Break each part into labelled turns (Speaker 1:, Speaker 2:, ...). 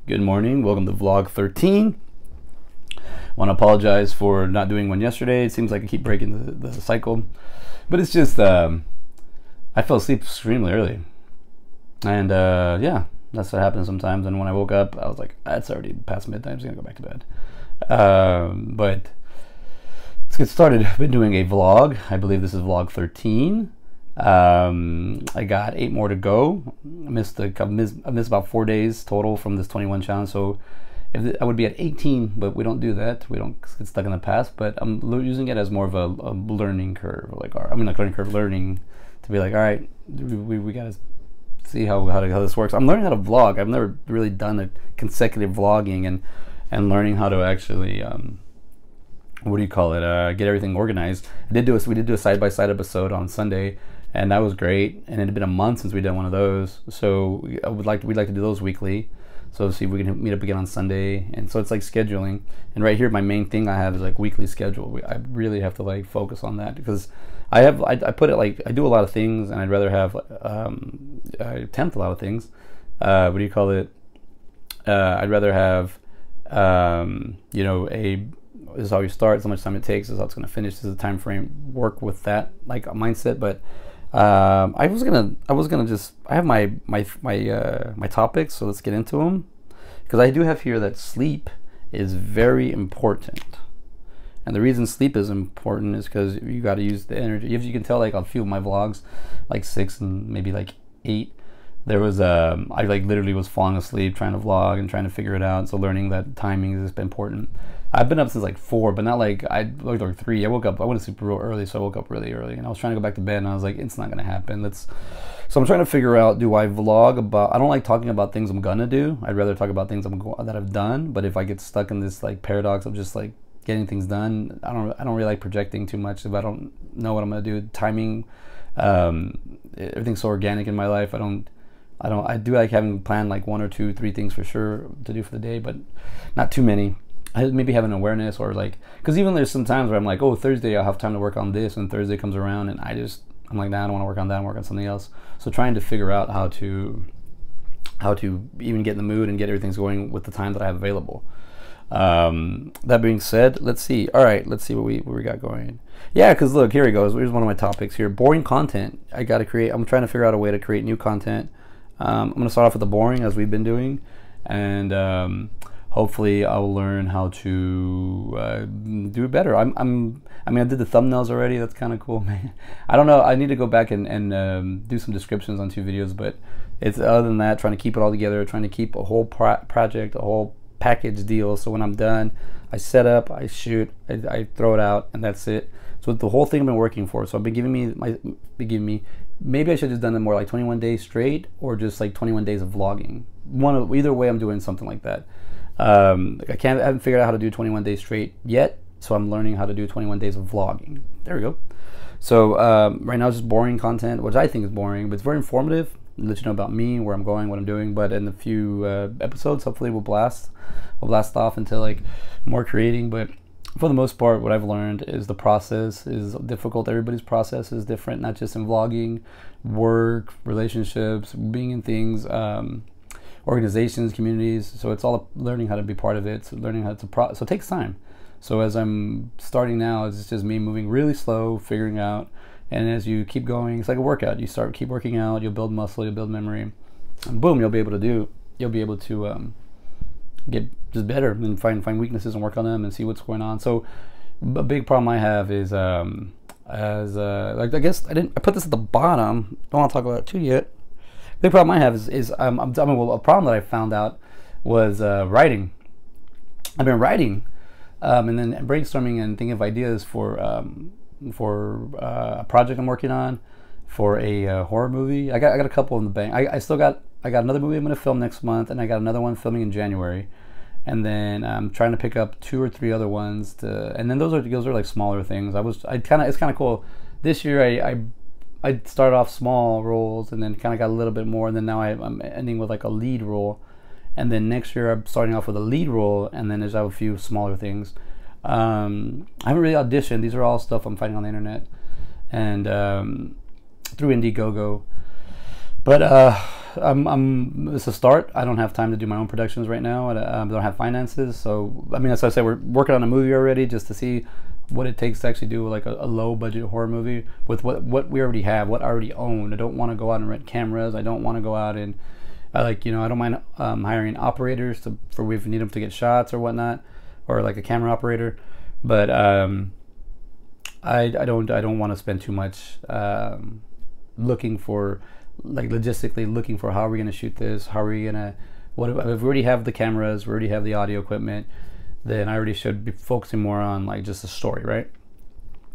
Speaker 1: Good morning, welcome to vlog 13. Want to apologize for not doing one yesterday. It seems like I keep breaking the cycle, but it's just I fell asleep extremely early, and yeah, that's what happens sometimes. And when I woke up, I was like, it's already past midnight, I'm just gonna go back to bed. But let's get started. I've been doing a vlog. I believe this is vlog 13. I got 8 more to go. I missed about 4 days total from this 21 challenge. So I would be at 18, but we don't do that. We don't get stuck in the past. But I'm using it as more of a learning curve, like learning to be like, all right, we gotta see how this works. I'm learning how to vlog. I've never really done a consecutive vlogging and learning how to actually what do you call it? Get everything organized. We did do a side-by-side episode on Sunday, and that was great. And it had been a month since we'd done one of those, so we'd like to do those weekly. So see if we can meet up again on Sunday. And so it's like scheduling. And right here, my main thing I have is like weekly schedule. I really have to like focus on that because I put it like I do a lot of things, and I'd rather have I attempt a lot of things. What do you call it? I'd rather have you know, this is how you start, so much time it takes, this is how it's going to finish, this is the time frame, work with that like a mindset. But I was gonna just, I have my topics, so let's get into them, because I do have here that sleep is very important. And the reason sleep is important is because you got to use the energy. If you can tell, like on a few of my vlogs, like 6 and maybe like 8, there was I like literally was falling asleep trying to vlog and trying to figure it out. So learning that timing is important. I've been up since like 4, but not like I looked like 3. I woke up, I went to sleep real early, so I woke up really early, and I was trying to go back to bed, and I was like, it's not gonna happen. So I'm trying to figure out, do I vlog about, I don't like talking about things I'm gonna do. I'd rather talk about things that I've done. But if I get stuck in this like paradox of just like getting things done, I don't really like projecting too much if I don't know what I'm gonna do. Timing, everything's so organic in my life. I do like having planned like 1 or 2, 3 things for sure to do for the day, but not too many. I maybe have an awareness, or like, because even there's some times where I'm like, oh, Thursday I'll have time to work on this, and Thursday comes around and I'm like, nah, I don't want to work on that, I'm working on something else. So trying to figure out how to even get in the mood and get everything going with the time that I have available. That being said, let's see. All right, let's see what we got going. Yeah, because look, here he goes. Here's one of my topics here. Boring content. I'm trying to figure out a way to create new content. I'm going to start off with the boring, as we've been doing, and hopefully I'll learn how to do it better. I mean, I did the thumbnails already. That's kind of cool, man. I don't know. I need to go back and do some descriptions on 2 videos, but it's, other than that, trying to keep it all together, trying to keep a whole project, a whole package deal. So when I'm done, I set up, I shoot, I throw it out, and that's it. So the whole thing I've been working for. So I've been giving me, maybe I should have done it more like 21 days straight, or just like 21 days of vlogging. Either way, I'm doing something like that. I haven't figured out how to do 21 days straight yet, so I'm learning how to do 21 days of vlogging. There we go. So right now it's just boring content, which I think is boring, but it's very informative. Let you know about me, where I'm going, what I'm doing. But in a few episodes, hopefully we'll blast off into like more creating. But for the most part, what I've learned is the process is difficult. Everybody's process is different, not just in vlogging, work, relationships, being in things, organizations, communities. So it's all learning how to be part of it. So learning how to so it takes time. So as I'm starting now, it's just me moving really slow, figuring out. And as you keep going, it's like a workout. You keep working out, you'll build muscle, you'll build memory, and boom, you'll be able to get just better and find weaknesses and work on them and see what's going on. So a big problem I have is like, I guess I put this at the bottom. Don't want to talk about it too yet. Big problem I have is a problem that I found out was writing. I've been writing and then brainstorming and thinking of ideas for a project I'm working on, for a horror movie. I got a couple in the bank. I got another movie I'm going to film next month, and I got another one filming in January, and then I'm trying to pick up 2 or 3 other ones and then those are like smaller things. It's kind of cool. This year I started off small roles, and then kind of got a little bit more, and then now I'm ending with like a lead role, and then next year I'm starting off with a lead role, and then there's a few smaller things. I haven't really auditioned. These are all stuff I'm finding on the internet and through Indiegogo. But It's a start. I don't have time to do my own productions right now. I don't have finances, so I mean, as I said, we're working on a movie already just to see what it takes to actually do like a low budget horror movie with what we already have, what I already own. I don't want to go out and rent cameras. I don't want to go out and I don't mind hiring operators for if we need them to get shots or whatnot, or like a camera operator, but I don't want to spend too much looking for, like, logistically looking for how are we going to shoot this, how are we going to, what if we already have the cameras, we already have the audio equipment, then I already should be focusing more on like just the story, right?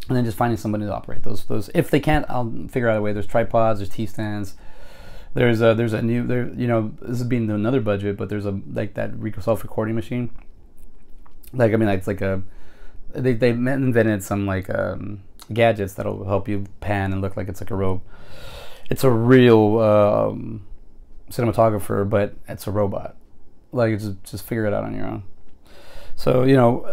Speaker 1: And then just finding somebody to operate those. If they can't, I'll figure out a way. There's tripods, there's T-stands, there's a new, this is being another budget, but there's a like that self-recording machine. Like, I mean, it's like they invented some like gadgets that'll help you pan and look like it's like a robe. It's a real cinematographer, but it's a robot. Like, just figure it out on your own. So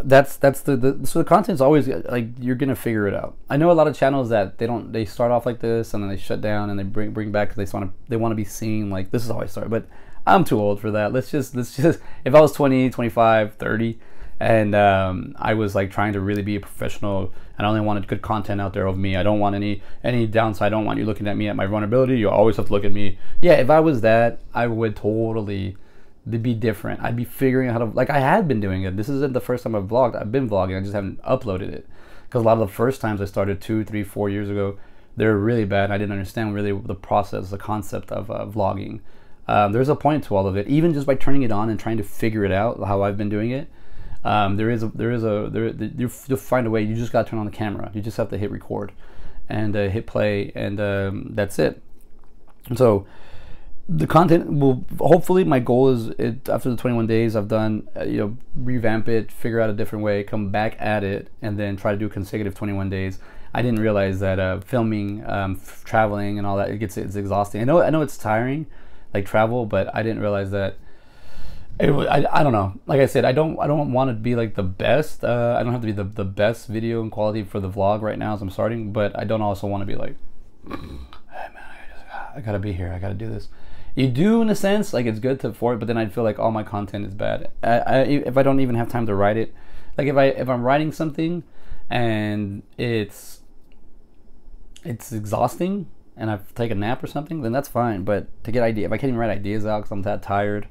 Speaker 1: that's so the content's always like, you're gonna figure it out. I know a lot of channels that they start off like this and then they shut down and they bring back because they want to be seen like this is how I started. But I'm too old for that. Let's just if I was 20, 25, 30 and I was like trying to really be a professional and I only wanted good content out there of me, I don't want any downside. I don't want you looking at me at my vulnerability. You always have to look at me. Yeah, if I was that, I would totally be different. I'd be figuring out how to, like, I had been doing it. This isn't the first time I've vlogged. I've been vlogging, I just haven't uploaded it because a lot of the first times I started 2, 3, 4 years ago, they were really bad. I didn't understand really the process, the concept of vlogging. There's a point to all of it, even just by turning it on and trying to figure it out how I've been doing it. You'll find a way. You just got to turn on the camera. You just have to hit record and hit play, and that's it. So the content will, hopefully, my goal is after the 21 days I've done, revamp it, figure out a different way, come back at it, and then try to do consecutive 21 days. I didn't realize that filming, traveling, and all that, it's exhausting. I know it's tiring, like travel, but I didn't realize that. I don't know. Like I said, I don't want to be like the best. I don't have to be the best video and quality for the vlog right now as I'm starting, but I don't also want to be like, hey man, I gotta be here. I gotta do this. You do, in a sense, like it's good for it, but then I'd feel like all my content is bad. If I don't even have time to write it, like if I'm writing something and it's exhausting and I take a nap or something, then that's fine. But to get if I can't even write ideas out because I'm that tired,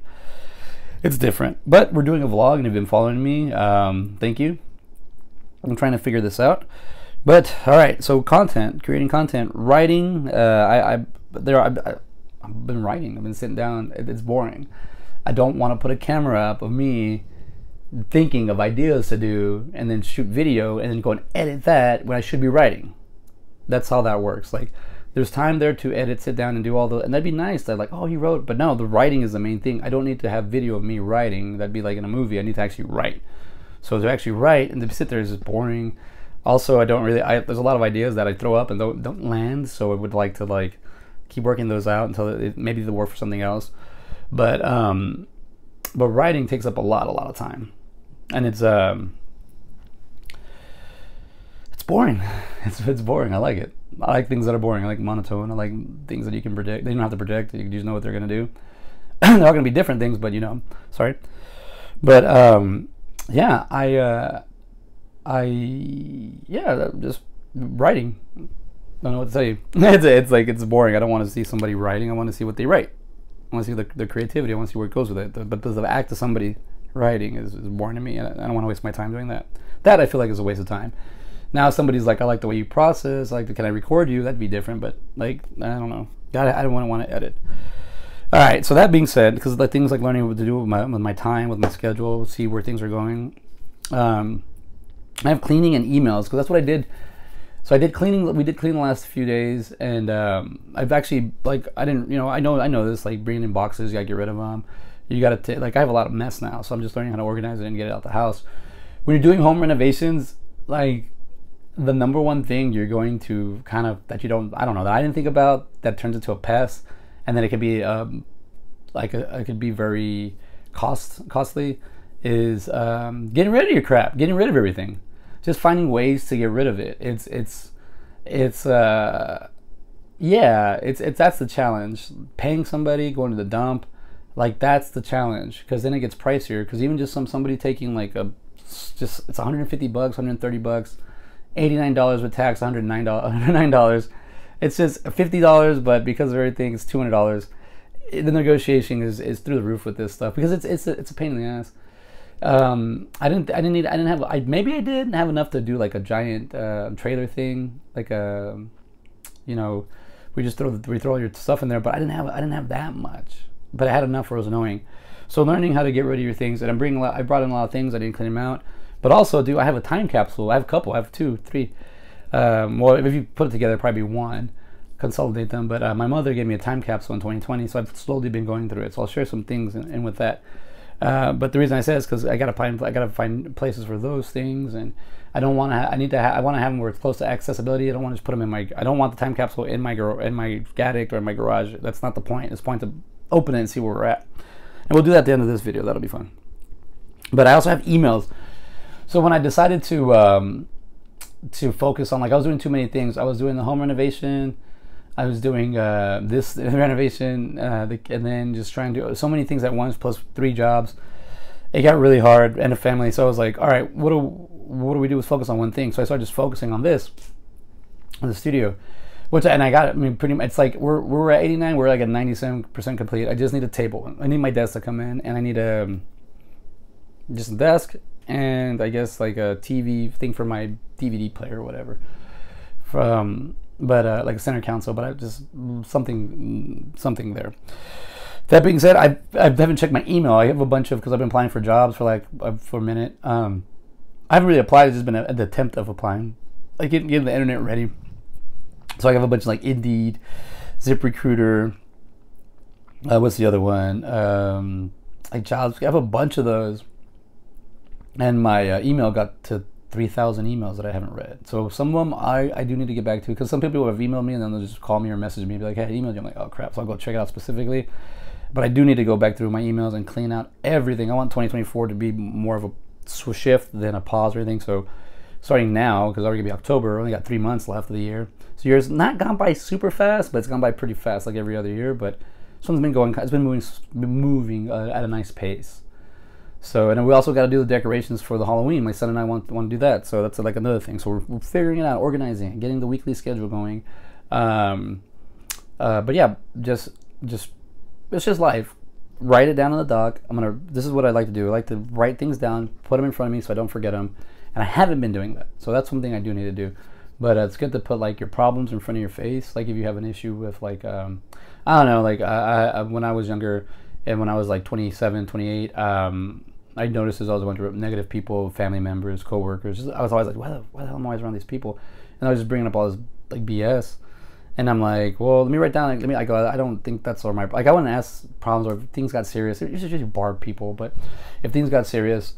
Speaker 1: it's different. But we're doing a vlog, and if you've been following me, thank you. I'm trying to figure this out. But all right, so creating content, writing. I've been writing. I've been sitting down. It's boring. I don't want to put a camera up of me thinking of ideas to do and then shoot video and then go and edit that when I should be writing. That's how that works. Like, there's time there to edit, sit down and do all and that'd be nice. That like, oh, he wrote, but no, the writing is the main thing. I don't need to have video of me writing. That'd be like in a movie. I need to actually write. So to actually write and to sit there is just boring. Also, there's a lot of ideas that I throw up and don't land. So I would like to keep working those out until maybe they'll work for something else. But writing takes up a lot of time, and it's boring. It's boring. I like it. I like things that are boring. I like monotone. I like things that you can predict. They don't have to predict. You just know what they're gonna do. They're all gonna be different things, but sorry. But just writing. I don't know what to tell you. It's boring. I don't want to see somebody writing. I want to see what they write. I want to see the creativity. I want to see where it goes with it. But the act of somebody writing is boring to me, and I don't want to waste my time doing that. That I feel like is a waste of time. Now, if somebody's like, I like the way you process. Can I record you? That'd be different. But I don't know. I don't want to edit. All right. So that being said, because the things like learning what to do with my time, with my schedule, see where things are going. I have cleaning and emails because that's what I did. So I did cleaning. We did clean the last few days, and I've actually I didn't. I know this. Like bringing in boxes, you gotta get rid of them. You gotta I have a lot of mess now, so I'm just learning how to organize it and get it out the house. When you're doing home renovations, the number one thing you're going to that I didn't think about that turns into a pest, and then it could be it could be very costly is getting rid of your crap, getting rid of everything. Just finding ways to get rid of it. It's Yeah, it's that's the challenge. Paying somebody, going to the dump, like that's the challenge, because then it gets pricier. Because even just somebody taking like just it's 150 bucks, 130 bucks, $89 with tax, $109. It's just $50, but because of everything, it's $200. The negotiation is through the roof with this stuff, because it's a pain in the ass. Maybe I didn't have enough to do like a giant trailer thing, like a, you know, we throw all your stuff in there, but I didn't have that much, but I had enough where it was annoying. So learning how to get rid of your things, and I brought in a lot of things, I didn't clean them out, but also I have a time capsule. I have a couple, I have 2, 3. Well, if you put it together, probably 1. Consolidate them, but my mother gave me a time capsule in 2020, so I've slowly been going through it. So I'll share some things in with that. But the reason I say is because I gotta find places for those things, and I don't want to. I want to have them where it's close to accessibility. I don't want to just put them in my. I don't want the time capsule in my attic or in my garage. That's not the point. It's the point to open it and see where we're at. And we'll do that at the end of this video. That'll be fun. But I also have emails. So when I decided to focus on, like, I was doing too many things. I was doing the home renovation. I was doing this renovation, and then just trying to do so many things at once, plus 3 jobs. It got really hard, and a family. So I was like, all right, what do we do is focus on one thing. So I started just focusing on this, on the studio, I got it. I mean, pretty much, it's like we're at 89. We're like at 97% complete. I just need a table. I need my desk to come in, and I need just a desk, and I guess like a TV thing for my DVD player or whatever. But like a center console, but I just something there. That being said, I haven't checked my email. I have a bunch of, because I've been applying for jobs for a minute. I haven't really applied. It's just been an attempt of applying, like getting the internet ready. So I have a bunch of like Indeed, ZipRecruiter. What's the other one? Like jobs. I have a bunch of those, and my email got to 3,000 emails that I haven't read. So some of them I do need to get back to, because some people have emailed me and then they'll just call me or message me and be like, hey, I emailed you. I'm like, oh crap. So I'll go check it out specifically. But I do need to go back through my emails and clean out everything. I want 2024 to be more of a shift than a pause or anything. So starting now, because it's already gonna be October, only got 3 months left of the year. So year's not gone by super fast, but it's gone by pretty fast, like every other year. But something's been going, it's been moving at a nice pace. So, and then we also got to do the decorations for the Halloween. My son and I want to do that. So that's like another thing. So we're figuring it out, organizing, getting the weekly schedule going. But yeah, just it's just life. Write it down on the doc. This is what I like to do. I like to write things down, put them in front of me so I don't forget them. And I haven't been doing that. So that's one thing I do need to do. But it's good to put like your problems in front of your face. Like if you have an issue with like, I don't know, like I when I was younger and when I was like 27, 28, I noticed as I was going through negative people, family members, coworkers. I was always like, why the hell am I always around these people? And I was just bringing up all this like BS. And I'm like, well, let me write down. Like, I go, I don't think that's all my. Like, I wouldn't ask problems or if things got serious. It's just barb people. But if things got serious,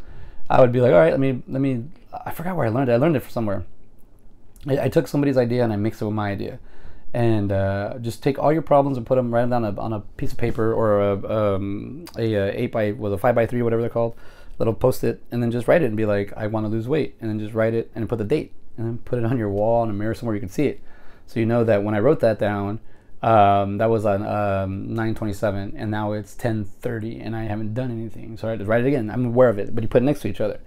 Speaker 1: I would be like, all right, let me. I forgot where I learned it. I learned it from somewhere. I took somebody's idea and I mixed it with my idea. And just take all your problems and put them, write them down on a piece of paper or a 5x3, whatever they're called, little post-it, and then just write it and be like, I want to lose weight, and then just write it and put the date, and then put it on your wall in a mirror somewhere you can see it, so you know that when I wrote that down, that was on 9/27, and now it's 10/30, and I haven't done anything. So I had to write it again. I'm aware of it, but you put it next to each other,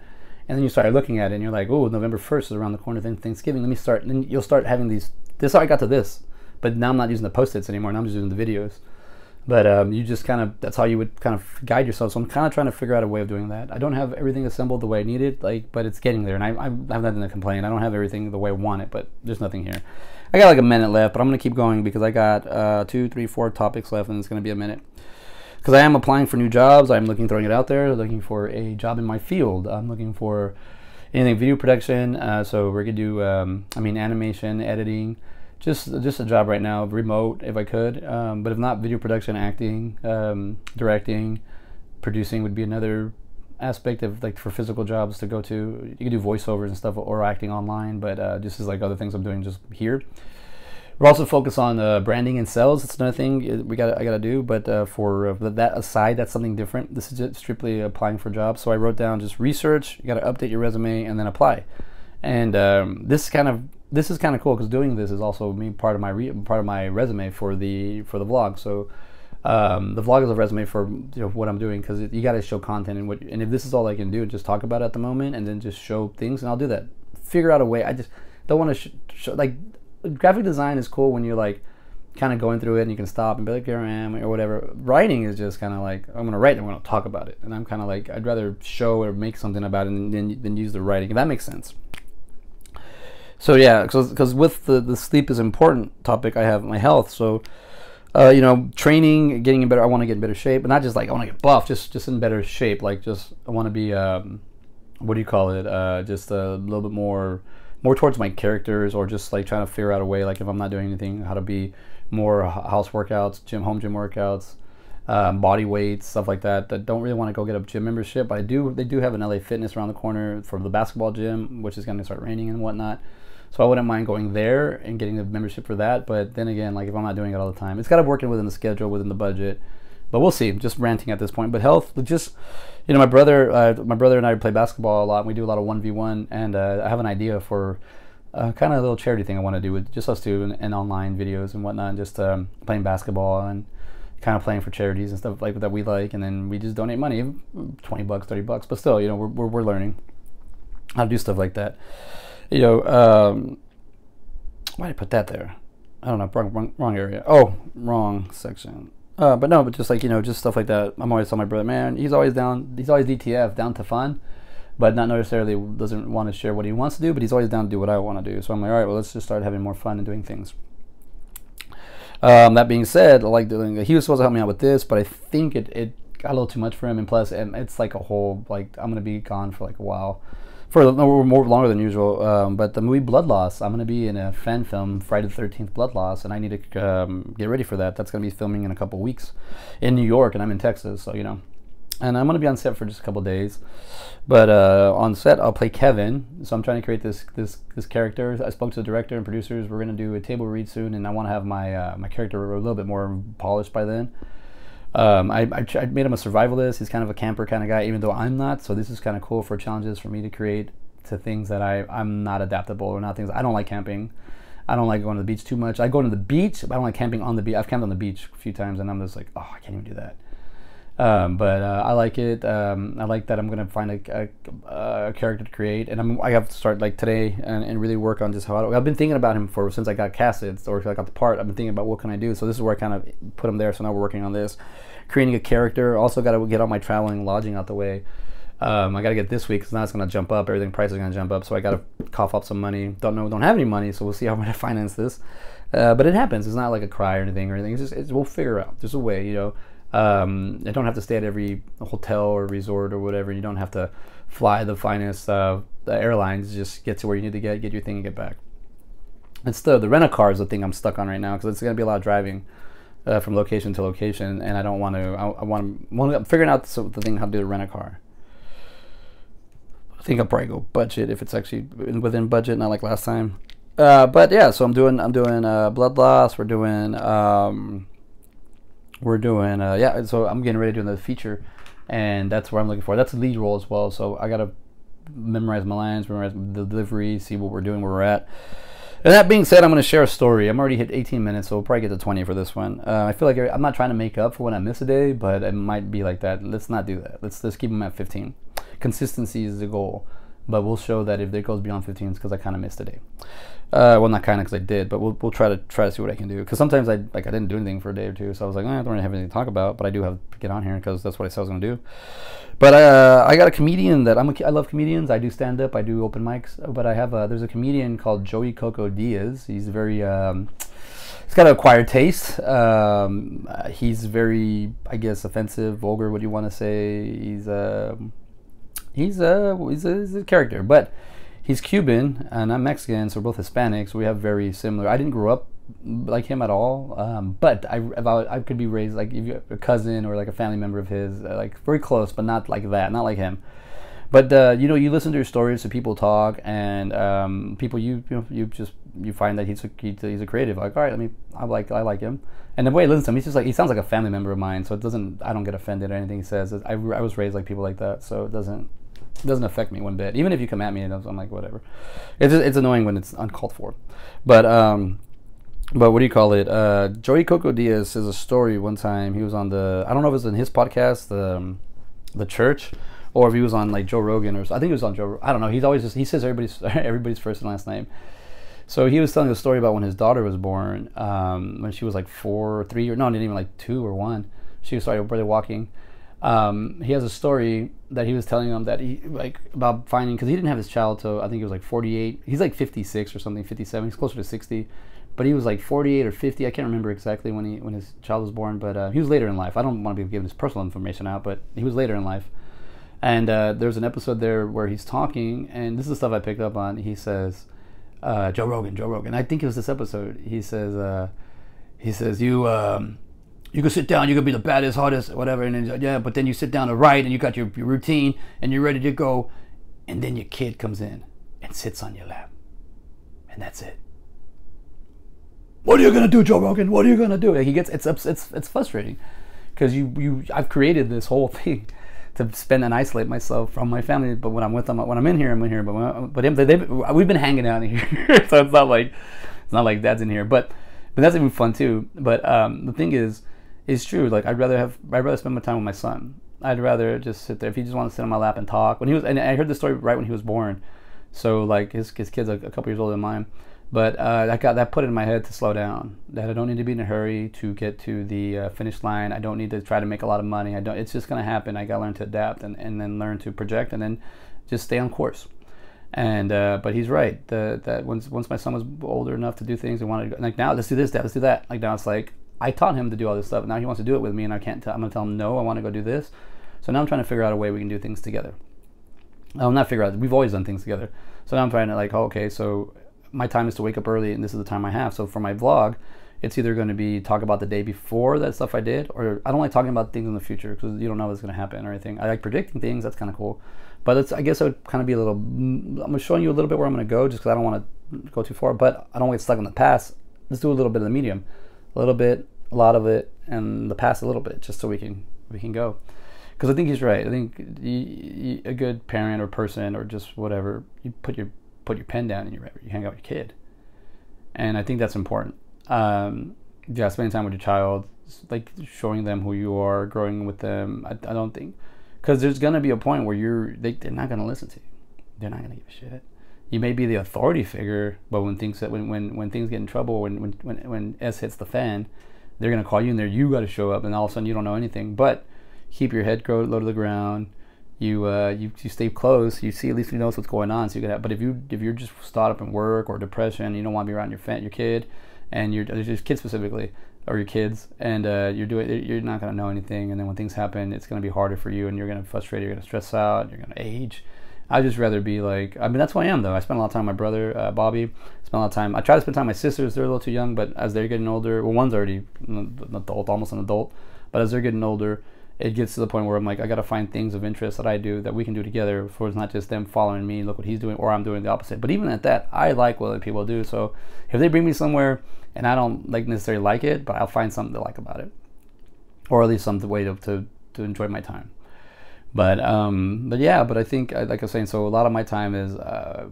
Speaker 1: and then you start looking at it, and you're like, oh, November 1st is around the corner. Then Thanksgiving. Let me start. And then you'll start having these. This is how I got to this. But now I'm not using the post-its anymore. Now I'm just using the videos. But you just kind of, that's how you would kind of guide yourself. So I'm kind of trying to figure out a way of doing that. I don't have everything assembled the way I need it, but it's getting there. And I have nothing to complain. I don't have everything the way I want it, but there's nothing here. I got like a minute left, but I'm going to keep going because I got 2, 3, 4 topics left, and it's going to be a minute. Because I am applying for new jobs. I'm throwing it out there, looking for a job in my field. I'm looking for anything video production. So we're going to do, animation, editing. Just a job right now, remote if I could, but if not, video production, acting, directing, producing would be another aspect of like for physical jobs to go to. You can do voiceovers and stuff or acting online, but just as like other things I'm doing just here. We're also focused on branding and sales. That's another thing I gotta do, but for that aside, that's something different. This is just strictly applying for jobs. So I wrote down just research. You gotta update your resume and then apply. And this kind of this is kind of cool because doing this is also me part of my resume for the vlog. So the vlog is a resume for what I'm doing, because you got to show content, and if this is all I can do, just talk about it at the moment and then just show things, and I'll do that. Figure out a way. I just don't want to show, like, graphic design is cool when you're like kind of going through it and you can stop and be like, here I am, or whatever. Writing is just kind of like, I'm gonna write and I'm gonna talk about it, and I'm kind of like, I'd rather show or make something about it than use the writing, if that makes sense. So yeah, because with the sleep is important topic, I have my health. So training, getting in better. I want to get in better shape, but not just like I want to get buff, just in better shape. Like, just I want to be what do you call it? Just a little bit more towards my characters, or just like trying to figure out a way, like if I'm not doing anything, how to be more house workouts, home gym workouts, body weights, stuff like that. That don't really want to go get a gym membership. But they do have an LA Fitness around the corner for the basketball gym, which is going to start raining and whatnot. So I wouldn't mind going there and getting the membership for that. But then again, like if I'm not doing it all the time, it's got to work in within the schedule, within the budget. But we'll see. Just ranting at this point. But health, just my brother and I play basketball a lot. And we do a lot of 1v1, and I have an idea for kind of a little charity thing I want to do with just us two, and online videos and whatnot, and just playing basketball and kind of playing for charities and stuff like that we like, and then we just donate money, $20, $30, but still, we're learning how to do stuff like that. Why did I put that there? I don't know, wrong area. Oh, wrong section. But just like, just stuff like that. I'm always telling my brother, man, he's always DTF, down to fun, but not necessarily doesn't want to share what he wants to do, but he's always down to do what I want to do. So I'm like, all right, well, let's just start having more fun and doing things. That being said, I like doing, he was supposed to help me out with this, but I think it got a little too much for him, and plus it's like a whole, like, I'm going to be gone for like a while. For more longer than usual, but the movie Blood Loss, I'm going to be in a fan film, Friday the 13th Blood Loss, and I need to get ready for that. That's going to be filming in a couple weeks in New York, and I'm in Texas, so and I'm going to be on set for just a couple days. But on set, I'll play Kevin, so I'm trying to create this character. I spoke to the director and producers. We're going to do a table read soon, and I want to have my character a little bit more polished by then. I made him a survivalist. He's kind of a camper kind of guy, even though I'm not. So this is kind of cool for challenges for me to create to things that I'm not adaptable, or not things. I don't like camping. I don't like going to the beach too much. I go to the beach, but I don't like camping on the beach. I've camped on the beach a few times, and I'm just like, oh, I can't even do that. But I like it. I like that I'm gonna find a character to create, and I have to start like today and really work on just how I've been thinking about him since I got casted, or I got the part. I've been thinking about what can I do. So this is where I kind of put him there. So now we're working on this, creating a character. Also got to get all my traveling and lodging out the way. I got to get this week because now it's gonna jump up. Everything price is gonna jump up. So I got to cough up some money. Don't have any money, so we'll see how I'm gonna finance this. But it happens. It's not like a cry or anything. It's just we'll figure out. There's a way, I don't have to stay at every hotel or resort or whatever. You don't have to fly the finest airlines. Just get to where you need to get your thing and get back. It's the rent-a-car is the thing I'm stuck on right now, because it's going to be a lot of driving from location to location, and I don't want to. I'm figuring out the thing how to do the rent-a-car. I think I'll probably go budget if it's actually within budget, not like last time. But yeah, so I'm doing Blood Loss. We're doing so I'm getting ready to do another feature, and that's what I'm looking for. That's a lead role as well, so I gotta memorize my lines, memorize the delivery, see what we're doing, where we're at. And that being said, I'm going to share a story. I'm already hit 18 minutes, so we'll probably get to 20 for this one. I feel like I'm not trying to make up for when I miss a day, but it might be like that. Let's not do that. Let's keep them at 15. Consistency is the goal, but we'll show that if it goes beyond 15, it's because I kind of missed a day. Well, not kind of, because I did, but we'll try to see what I can do. Because sometimes I didn't do anything for a day or two, so I was like, I don't really have anything to talk about, but I do have to get on here because that's what I said I was going to do. But I got a comedian that I love comedians. I do stand up, I do open mics, but I have there's a comedian called Joey Coco Diaz. He's very he's got an acquired taste. He's very, I guess, offensive, vulgar. What do you want to say? He's a character, but he's Cuban and I'm Mexican, so we're both Hispanics. So we have very similar. I didn't grow up like him at all, but I could be raised like if you're a cousin or like a family member of his, like very close, but not like that, not like him. But you listen to your stories, so people talk, and people you find that he's a creative. Like, all right, I like him, and the way he listens to him, he's just like, he sounds like a family member of mine. So I don't get offended at anything he says. I was raised like people like that, so it doesn't It doesn't affect me one bit. Even if you come at me, I'm like, whatever. It's annoying when it's uncalled for. But what do you call it? Joey Coco Diaz says a story one time. He was on I don't know if it was in his podcast, the Church, or if he was on like Joe Rogan, or I think it was on Joe. I don't know. He says everybody's first and last name. So he was telling a story about when his daughter was born, when she was like 3 years, no, not even like 2 or 1. She started barely walking. He has a story that he was telling them that he like about finding, because he didn't have his child till I think he was like 48. He's like 56 or something, 57. He's closer to 60, but he was like 48 or 50. I can't remember exactly when his child was born, but he was later in life. I don't want to be giving his personal information out, but he was later in life. And there's an episode there where he's talking, and this is the stuff I picked up on. He says, Joe Rogan. I think it was this episode. He says, you can sit down, you can be the baddest, hottest, whatever, and then, yeah, but then you sit down to write and you got your routine and you're ready to go, and then your kid comes in and sits on your lap, and that's it. What are you gonna do, Joe Rogan? What are you gonna do? Like, it's frustrating, because I've created this whole thing to spend and isolate myself from my family. But when I'm with them, when I'm in here, I'm in here. But we've been hanging out in here, so it's not like Dad's in here. But that's even fun too. But the thing is. It's true. Like I'd rather spend my time with my son. I'd rather just sit there if he just wants to sit on my lap and talk. And I heard the story right when he was born, so like his kid's a couple years older than mine. But that put it in my head to slow down. That I don't need to be in a hurry to get to the finish line. I don't need to try to make a lot of money. It's just gonna happen. I gotta learn to adapt and then learn to project and then just stay on course. And but he's right. That once my son was older enough to do things and wanted to go, like now let's do this, Dad, let's do that. Like now it's like. I taught him to do all this stuff. Now he wants to do it with me, and I'm going to tell him, no, I want to go do this. So now I'm trying to figure out a way we can do things together. Not figure out. We've always done things together. So now I'm trying to like, okay, so my time is to wake up early, and this is the time I have. So for my vlog, it's either going to be talk about the day before that stuff I did, or I don't like talking about things in the future because you don't know what's going to happen or anything. I like predicting things. That's kind of cool. But I guess it would kind of be a little, I'm showing you a little bit where I'm going to go just because I don't want to go too far, but I don't want to get stuck in the past. Let's do a little bit of the medium. A little bit, a lot of it, and the past a little bit, just so we can go. Because I think he's right. I think a good parent or person or just whatever, you put your pen down and you hang out with your kid, and I think that's important. Yeah, spending time with your child, like showing them who you are, growing with them. I don't think, because there's gonna be a point where they're not gonna listen to you. They're not gonna give a shit. You may be the authority figure, but when things get in trouble, when S hits the fan, they're gonna call you in there. You got to show up, and all of a sudden you don't know anything. But keep your head low to the ground. You stay close. You see, at least you know what's going on. So you can. But if you're just caught up in work or depression, you don't want to be around your kid, and your kid specifically, or your kids, and you're not gonna know anything. And then when things happen, it's gonna be harder for you, and you're gonna be frustrated. You're gonna stress out. You're gonna age. I'd just rather be like, I mean, that's who I am though. I spend a lot of time with my brother, Bobby. Spend a lot of time. I try to spend time with my sisters. They're a little too young, but as they're getting older, well, one's already an adult, almost an adult, but as they're getting older, it gets to the point where I'm like, I got to find things of interest that I do that we can do together, for it's not just them following me, look what he's doing, or I'm doing the opposite. But even at that, I like what other people do. So if they bring me somewhere and I don't necessarily like it, but I'll find something to like about it, or at least some way to enjoy my time. But yeah, but I think, like I was saying, so a lot of my time is,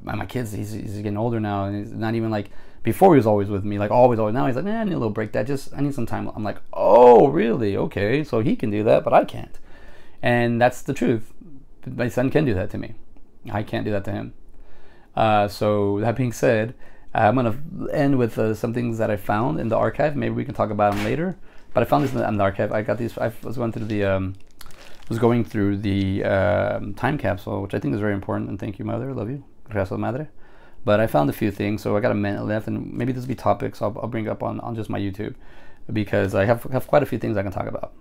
Speaker 1: my kids, he's getting older now, and he's not even like, before he was always with me, like always. Now he's like, man, I need a little break, I need some time. I'm like, oh, really? Okay, so he can do that, but I can't. And that's the truth. My son can do that to me. I can't do that to him. So that being said, I'm going to end with some things that I found in the archive. Maybe we can talk about them later. But I found this in the archive. I was going through the time capsule, which I think is very important. And thank you, Mother. I love you. Gracias, Madre. But I found a few things, so I got a minute left, and maybe this will be topics I'll bring up on just my YouTube, because I have quite a few things I can talk about.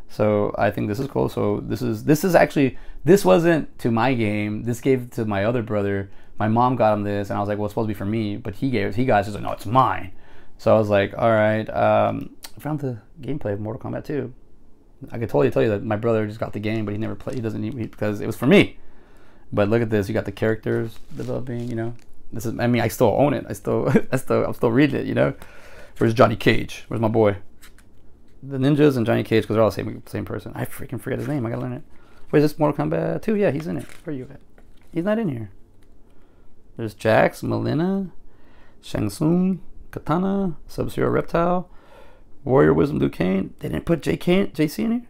Speaker 1: So I think this is cool. So this is actually, this wasn't to my game. This gave to my other brother. My mom got him this, and I was like, well, it's supposed to be for me, but he got it. He's like, no, it's mine. So I was like, all right. I found the gameplay of Mortal Kombat 2. I could totally tell you that my brother just got the game, but he never played. He doesn't need, because it was for me. But look at this. You got the characters developing. You know, this is. I mean, I still own it. I'm still reading it. You know, where's Johnny Cage? Where's my boy? The ninjas and Johnny Cage, because they're all the same person. I freaking forget his name. I gotta learn it. Wait, is this Mortal Kombat 2? Yeah, he's in it. Where are you at? He's not in here. There's Jax, Melina, Shang Tsung, Katana, Sub-Zero, Reptile, Warrior Wisdom, Liu Kang. They didn't put JC in here?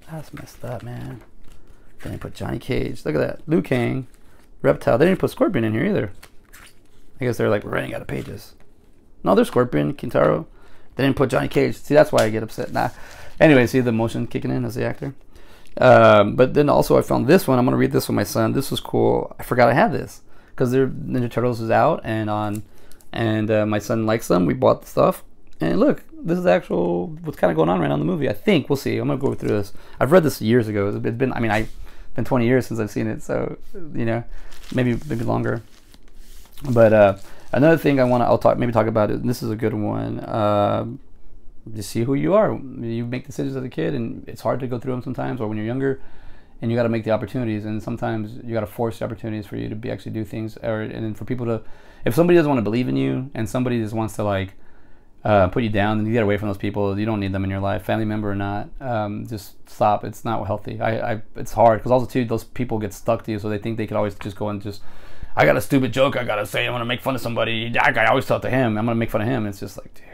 Speaker 1: That's messed up, man. They didn't put Johnny Cage. Look at that. Liu Kang, Reptile. They didn't put Scorpion in here either. I guess they're like, we're running out of pages. No, there's Scorpion, Kintaro. They didn't put Johnny Cage. See, that's why I get upset. Nah. Anyway, see the motion kicking in as the actor. But then also I found this one. I'm going to read this with my son. This was cool. I forgot I had this because Ninja Turtles is out and my son likes them. We bought the stuff. And look, this is actual what's kind of going on right now in the movie. I think we'll see. I'm going to go through this. I've read this years ago. It's been, I mean, I've been 20 years since I've seen it. So, you know, maybe longer. But another thing I'll talk about it. This is a good one. Just see who you are. You make decisions as a kid, and it's hard to go through them sometimes, or when you're younger, and you got to make the opportunities. And sometimes you got to force the opportunities for you to actually do things, and for people to. If somebody doesn't want to believe in you, and somebody just wants to like put you down, then you get away from those people. You don't need them in your life, family member or not. Just stop. It's not healthy. It's hard because also too those people get stuck to you, so they think they could always just go and just. I got a stupid joke I gotta say. I'm gonna make fun of somebody. I always tell it to him. I'm gonna make fun of him. It's just like, dude.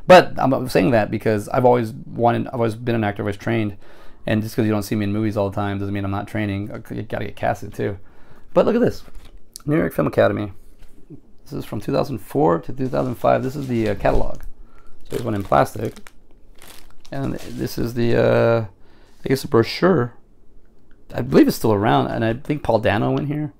Speaker 1: But I'm saying that because I've always been an actor. I was trained, and just because you don't see me in movies all the time doesn't mean I'm not training. You gotta get casted too. But look at this, New York Film Academy. This is from 2004 to 2005. This is the catalog. So there's one in plastic, and this is the I guess the brochure. I believe it's still around, and I think Paul Dano went here.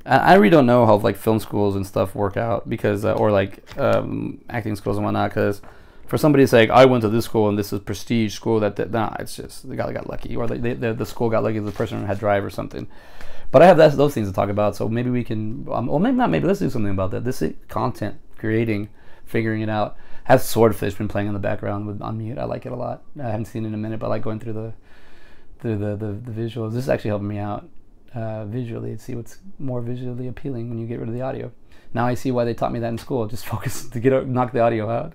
Speaker 1: I really don't know how like film schools and stuff work out because or like acting schools and whatnot, because for somebody to say I went to this school and this is prestige school nah, it's just the guy got lucky, or the school got lucky, the person had drive or something. But I have those things to talk about, so maybe we can or maybe not, maybe let's do something about that. This is content creating, figuring it out. I have Swordfish been playing in the background on mute. I like it a lot. I haven't seen it in a minute, but I like going through the visuals. This is actually helping me out visually, to see what's more visually appealing when you get rid of the audio. Now I see why they taught me that in school. Just focus to knock the audio out.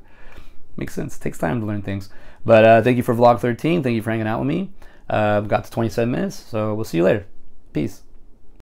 Speaker 1: Makes sense. Takes time to learn things. But thank you for vlog 13. Thank you for hanging out with me. Got to 27 minutes, so we'll see you later. Peace.